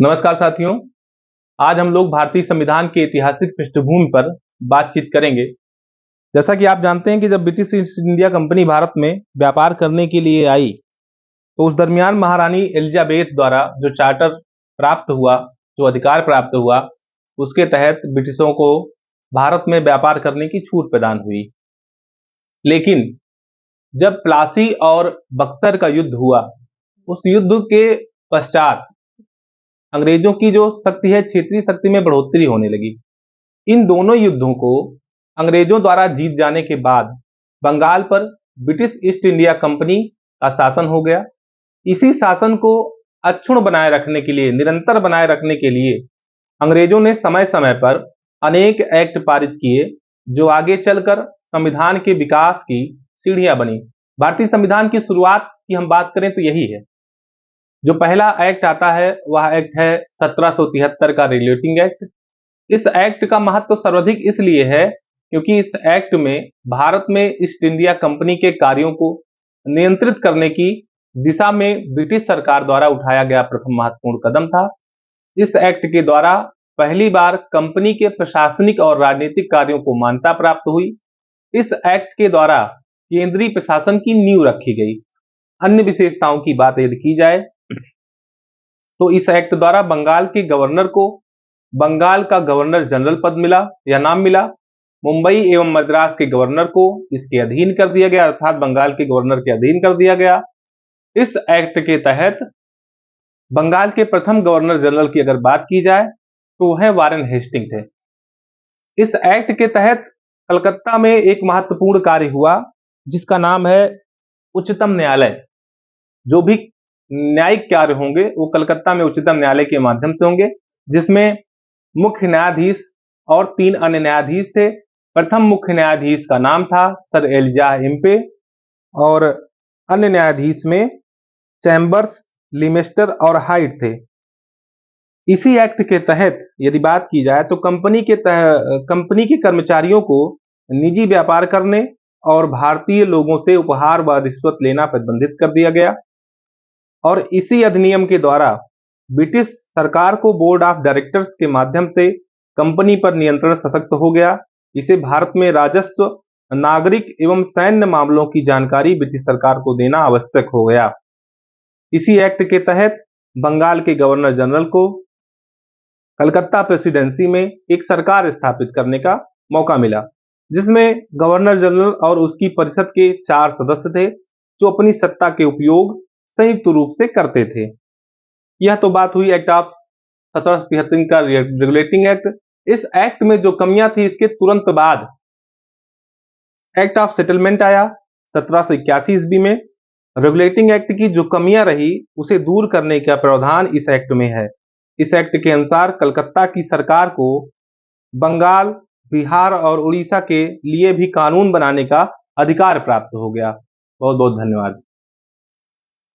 नमस्कार साथियों। आज हम लोग भारतीय संविधान के ऐतिहासिक पृष्ठभूमि पर बातचीत करेंगे। जैसा कि आप जानते हैं कि जब British east India company Bharat में व्यापार करने के लिए आई, तो उस दरमियान महारानी एलिजाबेथ द्वारा जो चार्टर प्राप्त हुआ, जो अधिकार प्राप्त हुआ, उसके तहत ब्रिटिशों को भारत में व्यापार करने की छूट प्रदान हुई। लेकिन जब प्लासी और बक्सर का युद्ध हुआ, उस युद्ध के पश्चात अंग्रेजों की जो शक्ति है, क्षेत्रीय शक्ति में बढ़ोतरी होने लगी। इन दोनों युद्धों को अंग्रेजों द्वारा जीत जाने के बाद बंगाल पर ब्रिटिश ईस्ट इंडिया कंपनी का शासन हो गया। इसी शासन को अक्षुण्ण बनाए रखने के लिए, निरंतर बनाए रखने के लिए अंग्रेजों ने समय समय पर अनेक एक्ट पारित किए, जो आगे चलकर संविधान के विकास की सीढ़ियां बनी। भारतीय संविधान की शुरुआत की हम बात करें तो यही है। जो पहला एक्ट आता है वह एक्ट है 1773 का रेगुलेटिंग एक्ट। इस एक्ट का महत्व सर्वाधिक इसलिए है क्योंकि इस एक्ट में भारत में ईस्ट इंडिया कंपनी के कार्यों को नियंत्रित करने की दिशा में ब्रिटिश सरकार द्वारा उठाया गया प्रथम महत्वपूर्ण कदम था। इस एक्ट के द्वारा पहली बार कंपनी के प्रशासनिक और राजनीतिक कार्यों को मान्यता प्राप्त हुई। इस एक्ट के द्वारा केंद्रीय प्रशासन की नींव रखी गई। अन्य विशेषताओं की बात यदि की जाए तो इस एक्ट द्वारा बंगाल के गवर्नर को बंगाल का गवर्नर जनरल पद मिला या नाम मिला। मुंबई एवं मद्रास के गवर्नर को इसके अधीन कर दिया गया, अर्थात बंगाल के गवर्नर के अधीन कर दिया गया। इस एक्ट के तहत बंगाल के प्रथम गवर्नर जनरल की अगर बात की जाए तो वह वारेन हेस्टिंग थे। इस एक्ट के तहत कलकत्ता में एक महत्वपूर्ण कार्य हुआ जिसका नाम है उच्चतम न्यायालय। जो भी न्यायिक कार्य होंगे वो कलकत्ता में उच्चतम न्यायालय के माध्यम से होंगे, जिसमें मुख्य न्यायाधीश और 3 अन्य न्यायाधीश थे। प्रथम मुख्य न्यायाधीश का नाम था सर एलिजा एम्पे और अन्य न्यायाधीश में चैम्बर्स, लिमेस्टर और हाइट थे। इसी एक्ट के तहत यदि बात की जाए तो कंपनी के कर्मचारियों को निजी व्यापार करने और भारतीय लोगों से उपहार व रिश्वत लेना प्रतिबंधित कर दिया गया। और इसी अधिनियम के द्वारा ब्रिटिश सरकार को बोर्ड ऑफ डायरेक्टर्स के माध्यम से कंपनी पर नियंत्रण सशक्त हो गया। इसे भारत में राजस्व, नागरिक एवं सैन्य मामलों की जानकारी ब्रिटिश सरकार को देना आवश्यक हो गया। इसी एक्ट के तहत बंगाल के गवर्नर जनरल को कलकत्ता प्रेसिडेंसी में एक सरकार स्थापित करने का मौका मिला, जिसमें गवर्नर जनरल और उसकी परिषद के 4 सदस्य थे जो अपनी सत्ता के उपयोग संयुक्त रूप से करते थे। यह तो बात हुई एक्ट ऑफ 1773 का रेगुलेटिंग एक्ट। इस एक्ट में जो कमियां थी, इसके तुरंत बाद एक्ट ऑफ सेटलमेंट आया 1781 ईस्वी में। रेगुलेटिंग एक्ट की जो कमियां रही उसे दूर करने का प्रावधान इस एक्ट में है। इस एक्ट के अनुसार कलकत्ता की सरकार को बंगाल, बिहार और उड़ीसा के लिए भी कानून बनाने का अधिकार प्राप्त हो गया। बहुत बहुत धन्यवाद।